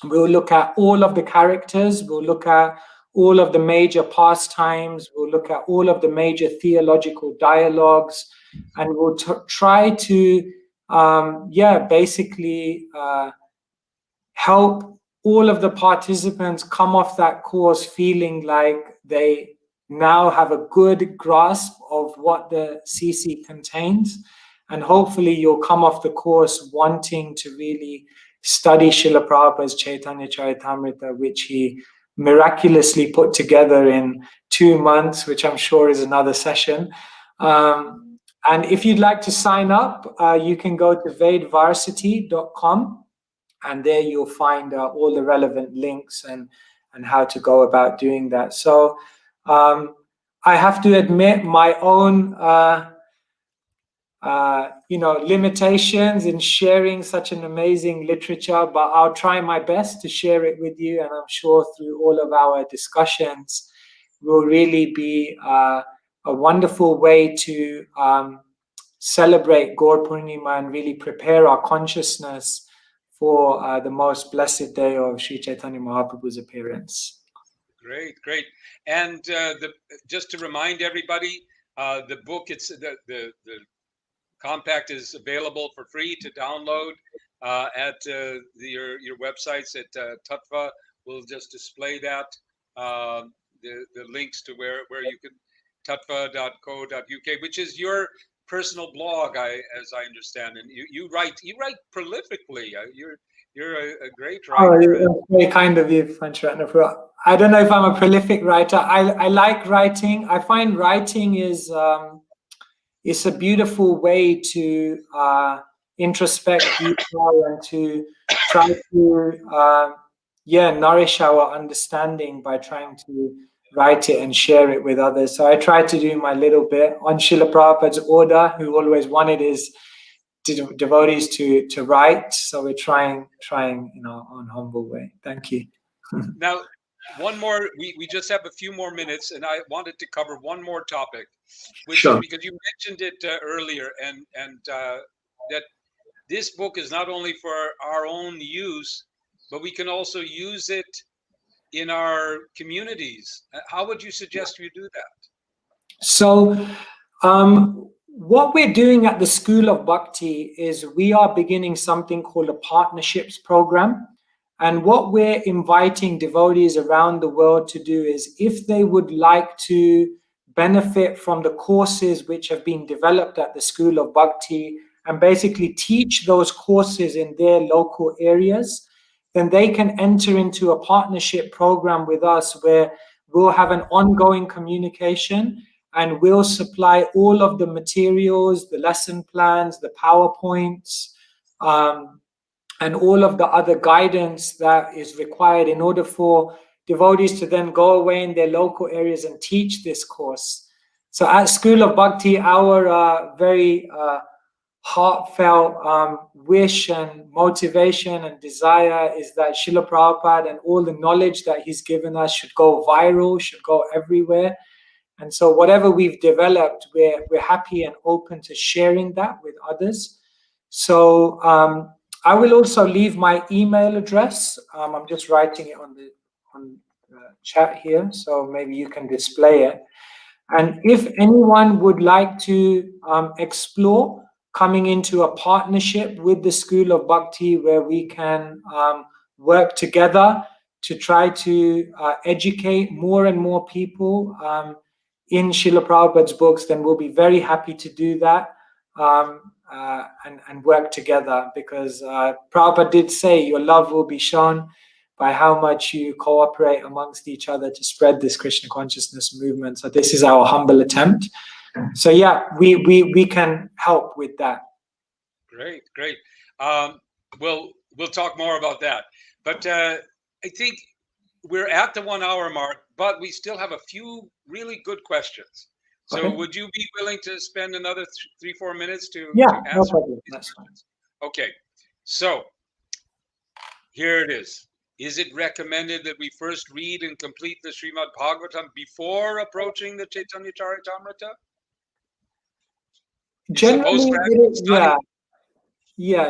We'll look at all of the characters. We'll look at all of the major pastimes. We'll look at all of the major theological dialogues. And we'll try to basically help all of the participants come off that course feeling like they now have a good grasp of what the CC contains. And hopefully you'll come off the course wanting to really study Srila Prabhupada's Caitanya-caritamrta, which he miraculously put together in 2 months, which I'm sure is another session. And if you'd like to sign up, you can go to vedvarsity.com, and there you'll find all the relevant links and how to go about doing that. So I have to admit my own limitations in sharing such an amazing literature, but I'll try my best to share it with you, and I'm sure through all of our discussions will really be a wonderful way to celebrate Gaur Purnima and really prepare our consciousness for the most blessed day of Sri Chaitanya Mahaprabhu's appearance. Great, great. And just to remind everybody, the book, the compact is available for free to download at your websites at Tattva. We'll just display that, the links to where you can, tattva.co.uk, which is your personal blog, as I understand, and you write prolifically. You're a great writer. Oh, very kind of you, Pancharatna. I don't know if I'm a prolific writer. I like writing. I find writing is it's a beautiful way to introspect deeper and to try to nourish our understanding by trying to write it and share it with others. So I try to do my little bit on Srila Prabhupada's order, who always wanted his devotees to write. So we're trying on humble way. Thank you. Now, one more, we just have a few more minutes, and I wanted to cover one more topic, which is because you mentioned it earlier, and that this book is not only for our own use, but we can also use it in our communities. How would you suggest we do that? So what we're doing at the School of Bhakti is we are beginning something called a partnerships program. And what we're inviting devotees around the world to do is, if they would like to benefit from the courses which have been developed at the School of Bhakti and basically teach those courses in their local areas, then they can enter into a partnership program with us where we'll have an ongoing communication and we'll supply all of the materials, the lesson plans, the PowerPoints, and all of the other guidance that is required in order for devotees to then go away in their local areas and teach this course. So at School of Bhakti, our very heartfelt wish and motivation and desire is that Srila Prabhupada and all the knowledge that he's given us should go viral, should go everywhere. And so whatever we've developed, we're happy and open to sharing that with others. So I will also leave my email address. I'm just writing it on the chat here, so maybe you can display it. And if anyone would like to explore coming into a partnership with the School of Bhakti where we can work together to try to educate more and more people in Srila Prabhupada's books, then we'll be very happy to do that and work together, because Prabhupada did say your love will be shown by how much you cooperate amongst each other to spread this Krishna consciousness movement. So this is our humble attempt. So yeah, we can help with that. Great. We'll talk more about that. But I think we're at the 1 hour mark, but we still have a few really good questions. So okay. Would you be willing to spend another 3-4 minutes to answer no problem. these questions? Okay. So here it is. Is it recommended that we first read and complete the Srimad Bhagavatam before approaching the Caitanya-caritamrta? Generally,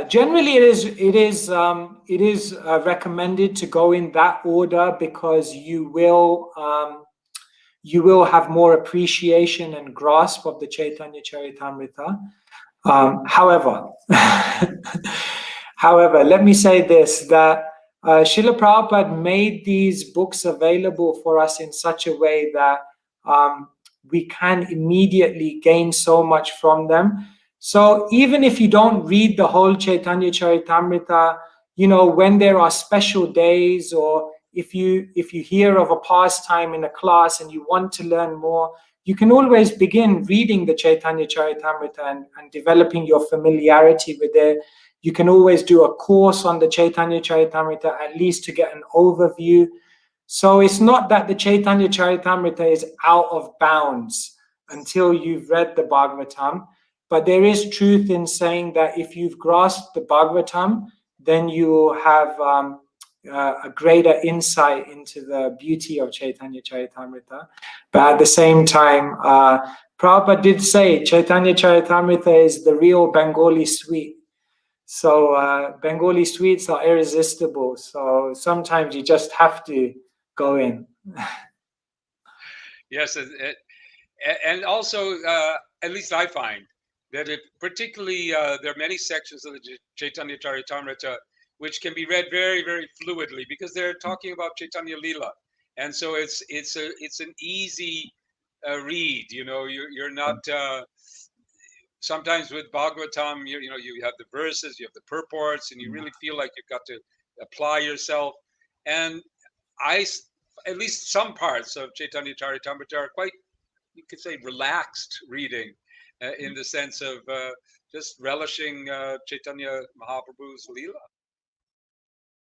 generally it is recommended to go in that order, because you will have more appreciation and grasp of the Caitanya-caritamrta. However, let me say this, that Srila Prabhupada made these books available for us in such a way that we can immediately gain so much from them. So even if you don't read the whole Caitanya-caritamrta, when there are special days, or if you hear of a pastime in a class and you want to learn more, you can always begin reading the Caitanya-caritamrta and developing your familiarity with it. You can always do a course on the Caitanya-caritamrta, at least to get an overview. So it's not that the Caitanya-caritamrta is out of bounds until you've read the Bhagavatam, but there is truth in saying that if you've grasped the Bhagavatam, then you will have a greater insight into the beauty of Caitanya-caritamrta. But at the same time, Prabhupada did say Caitanya-caritamrta is the real Bengali sweet. So Bengali sweets are irresistible. So sometimes you just have to go in. Yes, and also, at least I find that particularly there are many sections of the Caitanya-caritamrta which can be read very, very fluidly because they're talking about Chaitanya Lila, and so it's an easy read. You know, you're not. Sometimes with Bhagavatam, you know, you have the verses, you have the purports, and you really feel like you've got to apply yourself. And at least some parts of Caitanya-caritamrta are quite, you could say, relaxed reading, in the sense of just relishing Chaitanya Mahaprabhu's Leela.